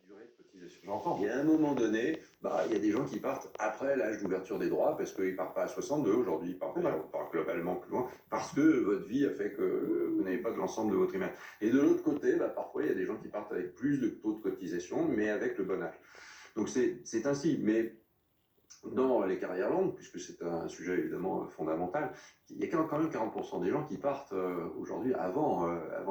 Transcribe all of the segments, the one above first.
durée de cotisation. Il y a un moment donné, il y a des gens qui partent après l'âge d'ouverture des droits parce qu'ils ne partent pas à 62 aujourd'hui, ils partent globalement plus loin, parce que votre vie a fait que vous n'avez pas de l'ensemble de votre trimestre. Et de l'autre côté, parfois il y a des gens qui partent avec plus de taux de cotisation, mais avec le bon âge. Donc c'est ainsi. Mais dans les carrières longues, puisque c'est un sujet évidemment fondamental, il y a quand même 40% des gens qui partent aujourd'hui avant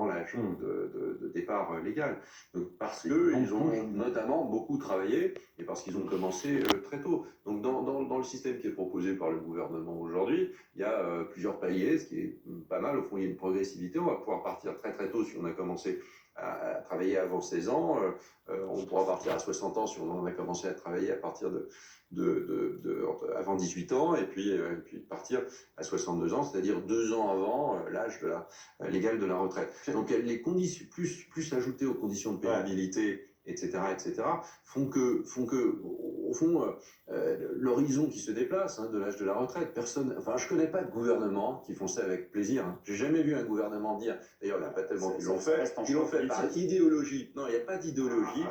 l'âge de départ légal. Donc, parce qu'ils ont notamment beaucoup travaillé et parce qu'ils ont commencé très tôt. Donc dans le système qui est proposé par le gouvernement aujourd'hui, il y a plusieurs paliers, ce qui est pas mal. Au fond, il y a une progressivité. On va pouvoir partir très très tôt si on a commencé à travailler avant 16 ans. On pourra partir à 60 ans si on en a commencé à travailler à partir avant 18 ans, et puis partir à 62 ans, c'est-à-dire 2 ans avant l'âge légal de la retraite. Donc les conditions, plus ajoutées aux conditions de pénibilité, etc., font que au fond, l'horizon qui se déplace de l'âge de la retraite, je connais pas de gouvernement qui font ça avec plaisir. J'ai jamais vu un gouvernement dire, d'ailleurs il n'y en a pas tellement qui l'ont fait par idéologie. Non, il n'y a pas d'idéologie.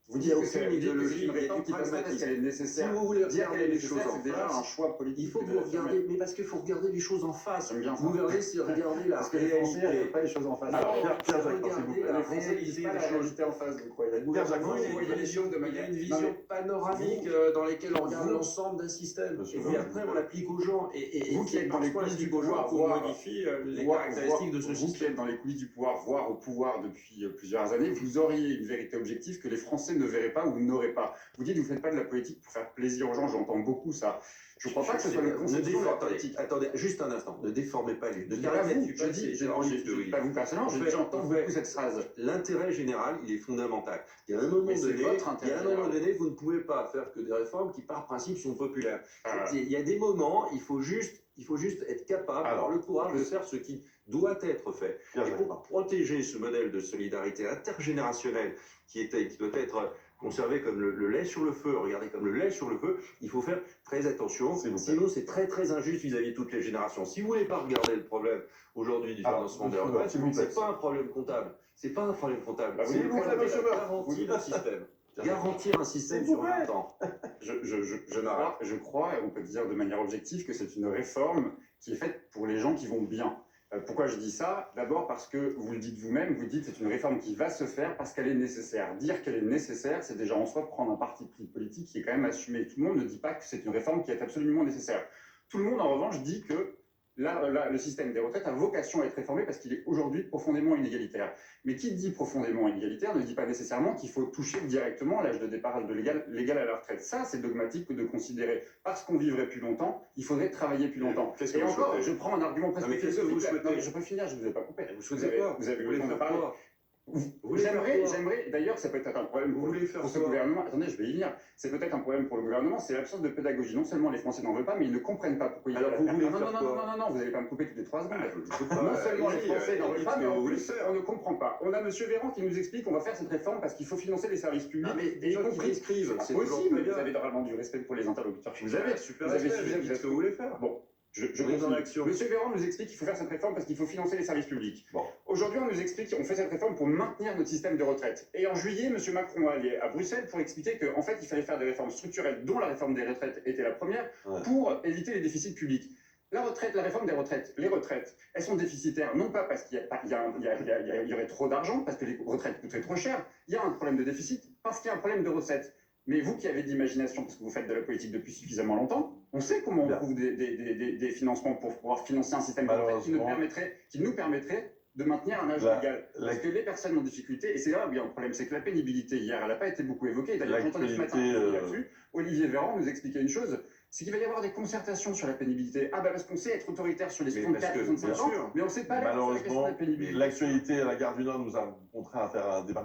Vous dites que c'est une idéologie, il y a du pragmatisme, qu'elle est nécessaire. Si vous voulez dire qu'elle est nécessaire, c'est déjà un choix politique. Il faut que vous regardiez, mais parce qu'il faut regarder les choses en face. Vous regardez si regardez la parce que les Français ne regardent pas les choses en face. Alors, regardez la réalité des choses en face. Il y a une vision panoramique dans laquelle on regarde l'ensemble d'un système. Et puis après, on l'applique aux gens. Et vous qui êtes dans les coulisses du pouvoir, on modifie les caractéristiques de ce système. Vous qui êtes dans les coulisses du pouvoir, voire au pouvoir depuis plusieurs années, vous auriez une vérité objective que les Français ne verraient pas ou n'auraient pas. Vous dites que vous ne faites pas de la politique pour faire plaisir aux gens, j'entends beaucoup ça. Je ne crois pas que ce soit le conception de la politique. Attendez, juste un instant, ne déformez pas les... Je dis pas vous personnellement, j'entends beaucoup cette phrase. L'intérêt général, il est fondamental. Il y a un moment donné, vous ne pouvez pas faire que des réformes qui, par principe, sont populaires. Il y a des moments, il faut juste être capable, avoir le courage de faire ce qui doit être fait. Et pour protéger ce modèle de solidarité intergénérationnelle qui doit être conservé comme le lait sur le feu, regardez comme le lait sur le feu, il faut faire très attention, sinon c'est très très injuste vis-à-vis de toutes les générations. Si vous ne voulez pas regarder le problème aujourd'hui du financement des retraites, c'est pas un problème comptable. C'est pas un problème comptable. C'est garantir un système. Garantir un système sur 20 ans. Je crois, et on peut dire de manière objective, que c'est une réforme qui est faite pour les gens qui vont bien. Pourquoi je dis ça? D'abord parce que vous le dites vous-même, vous dites que c'est une réforme qui va se faire parce qu'elle est nécessaire. Dire qu'elle est nécessaire, c'est déjà en soi prendre un parti pris politique qui est quand même assumé. Tout le monde ne dit pas que c'est une réforme qui est absolument nécessaire. Tout le monde, en revanche, dit que le système des retraites a vocation à être réformé parce qu'il est aujourd'hui profondément inégalitaire. Mais qui dit profondément inégalitaire ne dit pas nécessairement qu'il faut toucher directement l'âge de départ légal à la retraite. Ça, c'est dogmatique de considérer parce qu'on vivrait plus longtemps, il faudrait travailler plus longtemps. Et encore, je prends un argument presque philosophique. Je peux finir, je ne vous ai pas coupé. Vous souhaitez quoi? Vous avez voulu parler. J'aimerais, d'ailleurs, ça peut être un problème pour ce gouvernement. Attendez, je vais y venir. C'est peut-être un problème pour le gouvernement, c'est l'absence de pédagogie. Non seulement les Français n'en veulent pas, mais ils ne comprennent pas pourquoi ils veulent la faire. Non, vous n'allez pas me couper toutes les 3 secondes. Non seulement les Français n'en veulent pas, mais en plus, on ne comprend pas. On a M. Véran qui nous explique qu'on va faire cette réforme parce qu'il faut financer les services publics. Mais y compris écrivent. C'est aussi, mais vous avez normalement du respect pour les interlocuteurs. Vous avez super respect, vous savez ce que vous voulez faire. Bon. Monsieur Véran nous explique qu'il faut faire cette réforme parce qu'il faut financer les services publics. Bon. Aujourd'hui, on nous explique qu'on fait cette réforme pour maintenir notre système de retraite. Et en juillet, M. Macron allait à Bruxelles pour expliquer qu'en fait, il fallait faire des réformes structurelles, dont la réforme des retraites était la première, pour éviter les déficits publics. La réforme des retraites, les retraites, elles sont déficitaires, non pas parce qu'il y aurait trop d'argent, parce que les retraites coûteraient trop cher, il y a un problème de déficit, parce qu'il y a un problème de recettes. Mais vous qui avez de l'imagination, parce que vous faites de la politique depuis suffisamment longtemps, on sait comment on trouve des financements pour pouvoir financer un système de retraite qui nous permettrait de maintenir un âge légal. Parce que les personnes en difficulté, et c'est là où il y a un problème, c'est que la pénibilité hier, elle n'a pas été beaucoup évoquée. D'ailleurs, j'entendais ce matin là-dessus, Olivier Véran nous expliquait une chose, c'est qu'il va y avoir des concertations sur la pénibilité. Parce qu'on sait être autoritaire sur les 64-65 ans, mais on ne sait pas la question de la pénibilité. L'actualité à la Gare du Nord nous a contraint à faire un débat